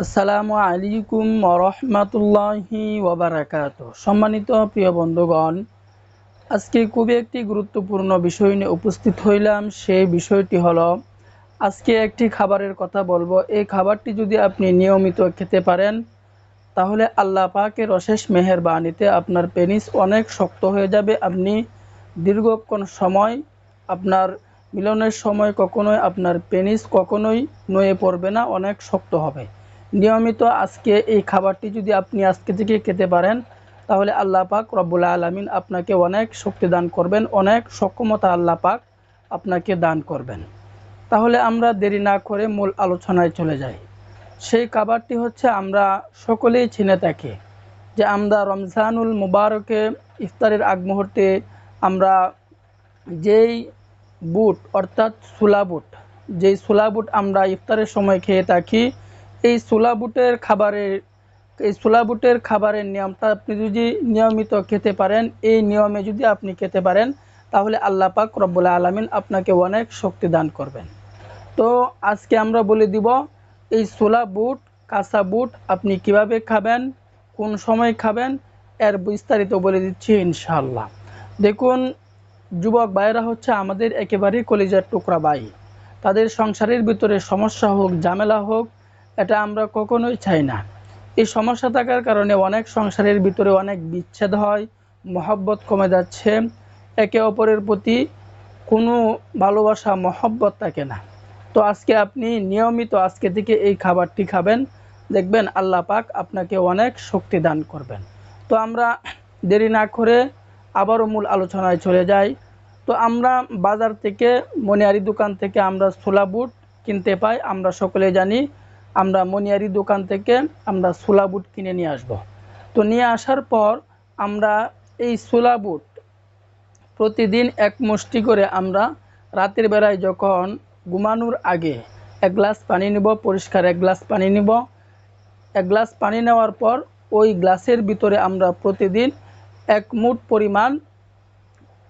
আসসালামু আলাইকুম ওরহমতুল্লাহি ওবারাকাতুহু। সম্মানিত প্রিয় বন্ধুগণ, আজকে খুবই একটি গুরুত্বপূর্ণ বিষয় নিয়ে উপস্থিত হইলাম। সেই বিষয়টি হলো, আজকে একটি খাবারের কথা বলবো। এই খাবারটি যদি আপনি নিয়মিত খেতে পারেন, তাহলে আল্লাহ পাকের অশেষ মেহেরবানিতে আপনার পেনিস অনেক শক্ত হয়ে যাবে। আপনি দীর্ঘক্ষণ সময় আপনার মিলনের সময় কখনোই আপনার পেনিস কখনোই নুয়ে পড়বে না, অনেক শক্ত হবে। নিয়মিত আজকে এই খাবারটি যদি আপনি আজকে থেকে খেতে পারেন, তাহলে আল্লাহ পাক রব্বুল আলামিন আপনাকে অনেক শক্তি দান করবেন, অনেক সক্ষমতা আল্লাহ পাক আপনাকে দান করবেন। তাহলে আমরা দেরি না করে মূল আলোচনায় চলে যাই। সেই খাবারটি হচ্ছে, আমরা সকলেই চিনে থাকি যে আমরা রমজানুল মুবারকে ইফতারের আগ মুহূর্তে আমরা যেই বুট অর্থাৎ ছোলা বুট, যেই ছোলা বুট আমরা ইফতারের সময় খেয়ে থাকি, এই ছোলা বুটের খাবারের নিয়মটা আপনি যদি নিয়মিত খেতে পারেন, এই নিয়মে যদি আপনি খেতে পারেন, তাহলে আল্লাহ পাক রব্বুল আলামিন আপনাকে অনেক শক্তি দান করবেন। তো আজকে আমরা বলে দিব এই ছোলা বুট, কাঁচা বুট আপনি কিভাবে খাবেন, কোন সময় খাবেন, এর বিস্তারিত বলে দিচ্ছি ইনশাআল্লাহ। দেখুন, যুবক ভাইয়েরা হচ্ছে আমাদের একেবারেই কলিজার টুকরা ভাই। তাদের সংসারের ভিতরে সমস্যা হোক, ঝামেলা হোক, এটা আমরা কখনোই চাই না। এই সমস্যা থাকার কারণে অনেক সংসারের ভিতরে অনেক বিচ্ছেদ হয়, মহব্বত কমে যাচ্ছে, একে অপরের প্রতি কোনো ভালোবাসা মহব্বত থাকে না। তো আজকে আপনি নিয়মিত আজকে থেকে এই খাবারটি খাবেন, দেখবেন আল্লাহ পাক আপনাকে অনেক শক্তি দান করবেন। তো আমরা দেরি না করে আবারও মূল আলোচনায় চলে যাই। তো আমরা বাজার থেকে, মনিহারি দোকান থেকে আমরা ছোলা বুট কিনতে পাই। আমরা সকলে জানি, আমরা মনিহারি দোকান থেকে আমরা ছোলা বুট কিনে নিয়ে আসব। তো নিয়ে আসার পর আমরা এই ছোলা বুট প্রতিদিন এক মুষ্টি করে আমরা রাতের বেলায় যখন ঘুমানোর আগে এক গ্লাস পানি নেব, পরিষ্কার এক গ্লাস পানি নেব। এক গ্লাস পানি নেওয়ার পর ওই গ্লাসের ভিতরে আমরা প্রতিদিন এক মুঠ পরিমাণ,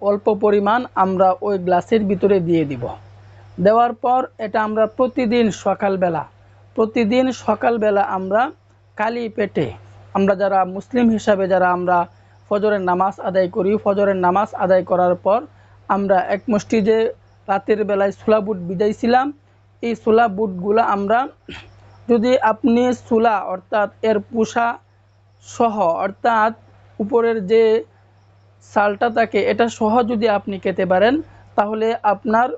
অল্প পরিমাণ আমরা ওই গ্লাসের ভিতরে দিয়ে দিব। দেওয়ার পর এটা আমরা প্রতিদিন সকালবেলা আমরা খালি পেটে, আমরা যারা মুসলিম হিসাবে যারা আমরা ফজরের নামাজ আদায় করি, ফজরের নামাজ আদায় করার পর আমরা এক মুষ্টি যে রাতের বেলায় ছোলা বুট ভিজাইছিলাম, এই ছোলা বুটগুলো আমরা, যদি আপনি ছোলা অর্থাৎ এর পুষা সহ, অর্থাৎ উপরের যে সালটা থাকে এটা সহ যদি আপনি খেতে পারেন, তাহলে আপনার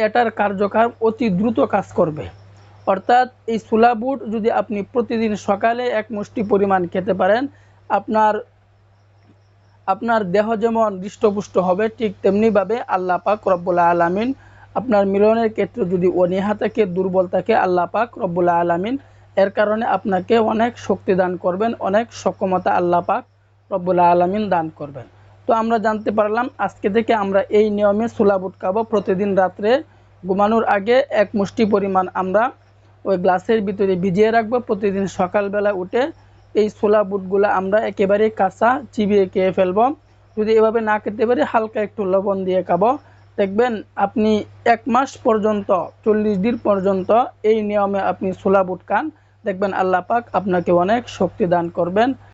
এটার কার্যকার অতি দ্রুত কাজ করবে। অর্থাৎ এই ছোলা বুট যদি আপনি প্রতিদিন সকালে এক মুষ্টি পরিমাণ খেতে পারেন, আপনার দেহ যেমন হৃষ্টপুষ্ট হবে, ঠিক তেমনিভাবে আল্লাহ পাক রব্বুল আলামিন আপনার মিলনের ক্ষেত্রে যদি অনীহা থাকে, দুর্বল থাকে, আল্লাহ পাক রব্বুল আলামিন এর কারণে আপনাকে অনেক শক্তি দান করবেন, অনেক সক্ষমতা আল্লাহ পাক রব্বুল আলামিন দান করবেন। তো আমরা জানতে পারলাম আজকে থেকে আমরা এই নিয়মে ছোলা বুট খাবো। প্রতিদিন রাত্রে ঘুমানোর আগে এক মুষ্টি পরিমাণ আমরা ওই গ্লাসের ভিতরে ভিজিয়ে রাখবো। প্রতিদিন সকালবেলা উঠে এই ছোলা বুটগুলো আমরা একেবারে কাঁচা চিবিয়ে খেয়ে ফেলবো। যদি এভাবে না খেতে পারি, হালকা একটু লবণ দিয়ে খাবো। দেখবেন আপনি 1 মাস পর্যন্ত, 40 দিন পর্যন্ত এই নিয়মে আপনি ছোলা বুট খান, দেখবেন আল্লাহ পাক আপনাকে অনেক শক্তি দান করবেন।